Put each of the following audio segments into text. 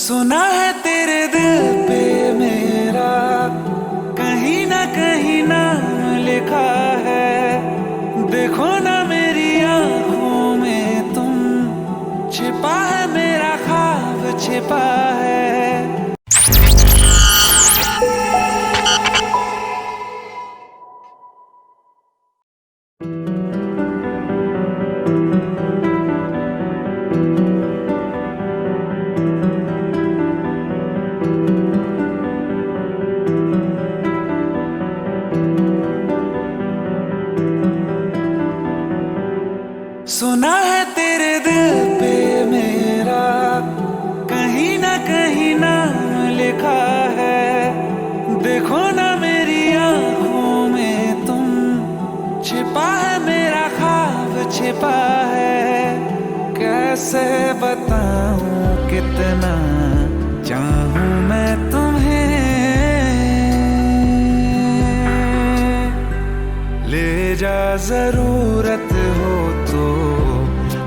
सुना है तेरे दिल पे मेरा कहीं ना कहीं नाम लिखा है। देखो ना मेरी आंखों में तुम, छिपा है मेरा ख्वाब छिपा है। सुना है तेरे दिल पे मेरा कहीं ना कहीं नाम लिखा है। देखो ना मेरी आंखों में तुम, छिपा है मेरा ख्वाब छिपा है। कैसे बताऊं कितना चाहूं मैं तुम्हें, ले जा जरूरत हो तो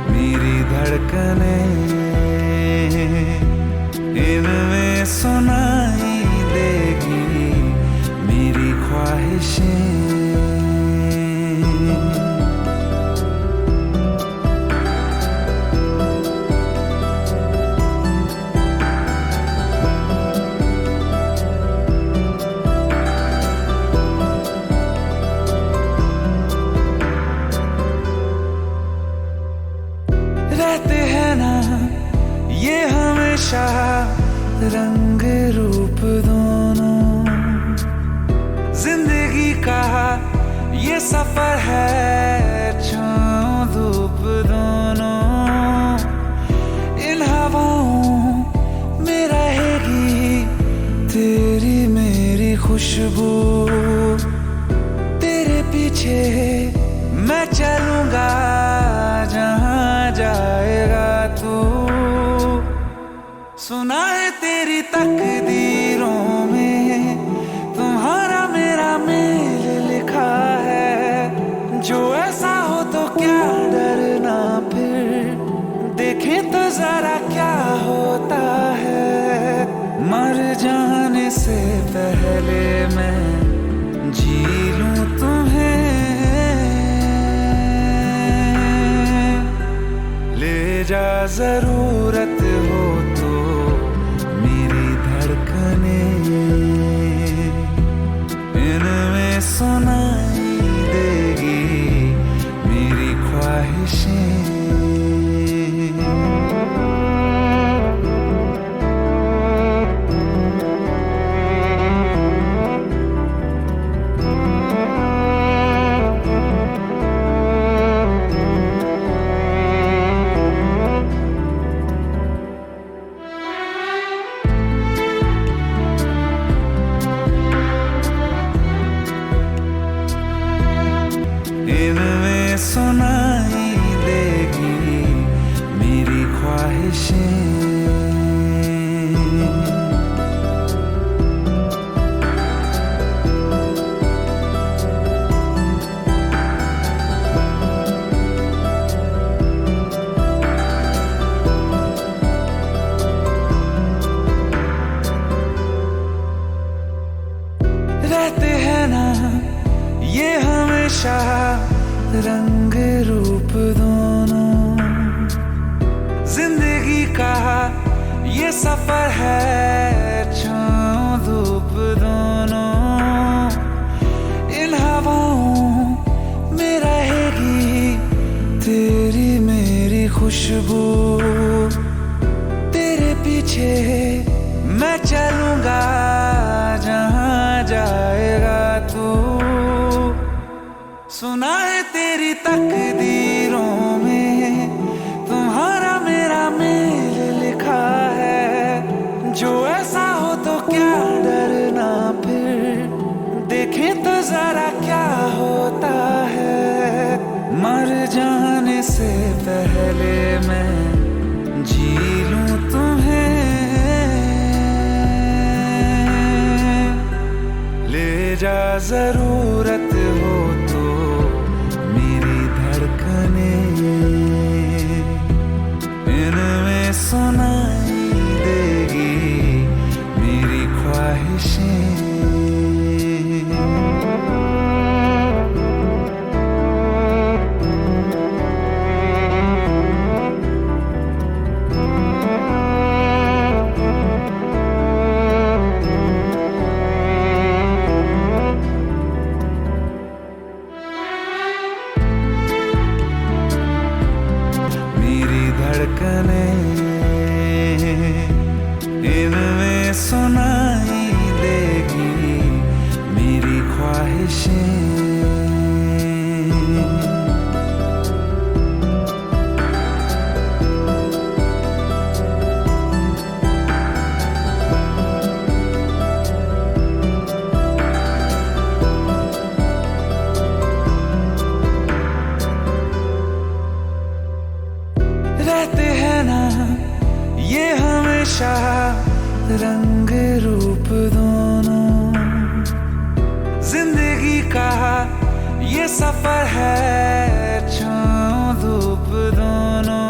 मेरी धड़कने, इनमें सुनाई देगी मेरी ख्वाहिशें। रहते हैं ना ये हमेशा रंग रूप दोनों, जिंदगी का ये सफर है छाँव धूप दोनों। इन हवाओं में रहेगी तेरी मेरी खुशबू, तेरे पीछे मैं चलूंगा जहां जाएगा तू। सुना है तेरी तकदीरों में तुम्हारा मेरा मेल लिखा है। जो ऐसा हो तो क्या डरना, फिर देखें तो जरा क्या होता है। मर जाने से पहले मैं जी लूं तुम्हें, ले जा जरूरत हो तो मेरी धड़कने, इनमें सुनाई देगी मेरी ख्वाहिशें। इनमें सुनाई देगी मेरी ख्वाहिशें। रहते हैं ना ये हमेशा रंग रूप दोनों, जिंदगी का ये सफर है छाँव धूप दोनों। इन हवाओं में रहेगी तेरी मेरी खुशबू, तेरे पीछे मैं चलूंगा जहां जाएगा तू। सुना है तेरी तकदीरों में तुम्हारा मेरा मेल लिखा है। जो ऐसा हो तो क्या डरना, फिर देखें तो जरा क्या होता है। मर जाने से पहले मैं जी जा जरूरत हो तो मेरी धड़कने इनमें सुनाई देगी मेरी ख्वाहिशें। धड़कने इनमें सुनाई देगी मेरी ख्वाहिशें। रहते हैं ना ये हमेशा रंग रूप दोनों, जिंदगी का ये सफर है छाँव धूप दोनों।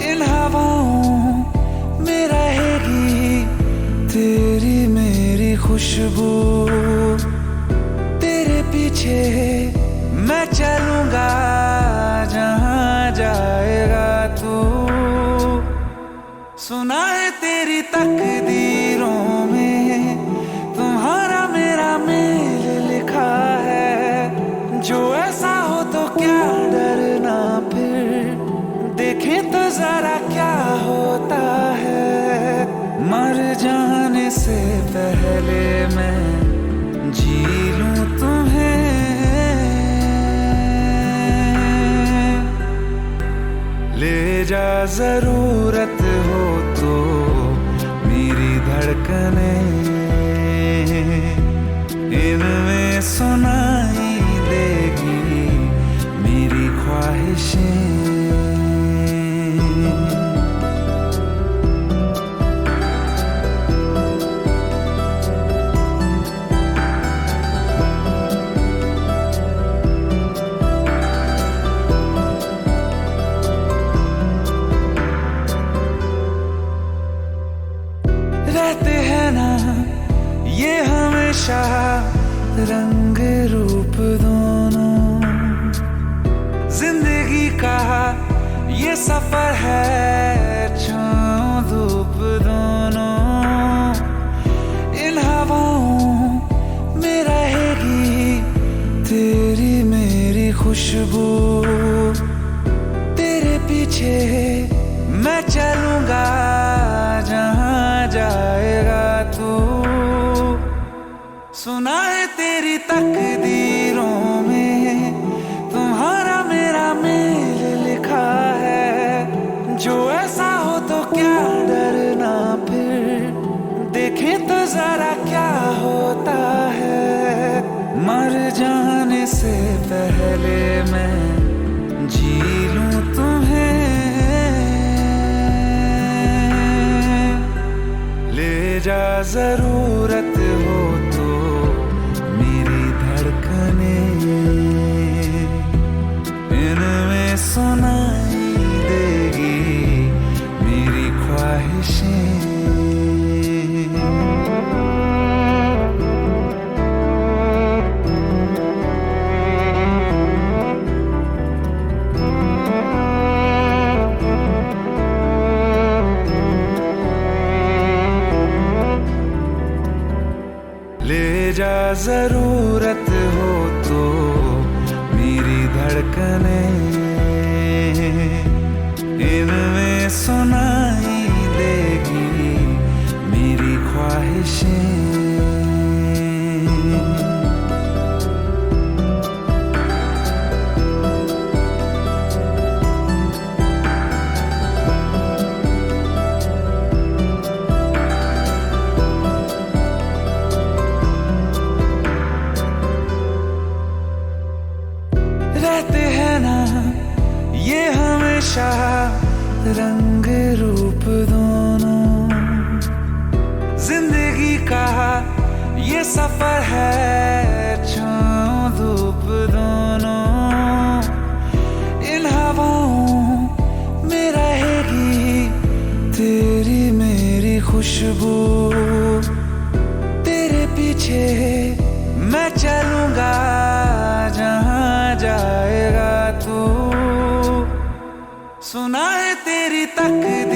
इन हवाओं में रहेगी तेरी मेरी खुशबू, तेरे पीछे मैं चलूंगा जहाँ जाएगा तू। सुना है तेरी तकदीरों में तुम्हारा मेरा मेल लिखा है, जो ऐसा हो तो क्या डरना फिर, देखें तो जरा क्या होता है। मर जाने से पहले मैं जी लूं तुम्हें, ले जा जरूरत हो तो मेरी धड़कने इनमें सुनाई देगी मेरी ख्वाहिशें। रहते हैं ना ये हमेशा रंग रूप दोनों, जिंदगी का ये सफर है छाँव धूप दोनों। इन हवाओं में रहेगी तेरी मेरी खुशबू, तेरे पीछे मैं चलूंगा जहाँ जाएगा तू। सुना है तेरी तकदीरों में तुम्हारा मेरा मेल लिखा है, जो ऐसा हो तो क्या डरना फिर, देखें तो जरा क्या होता है। मर जाने से पहले मैं जी लूं तुम्हें, ले जा जरूरत हो तो मेरी धड़कने इनमें सुनाई देगी मेरी ख्वाहिशें। ले जा जरूरत हो तो मेरी धड़कने इनमें सुनाई देगी मेरी ख्वाहिशें। रहते हैं ना ये हमेशा रंग रूप दोनों, जिंदगी का सफर है छाँव धूप दोनों, इन हवाओं में रहेगी तेरी मेरी खुशबू। तेरे पीछे मैं चलूंगा जहां जाएगा तू। सुना है तेरी तकदीर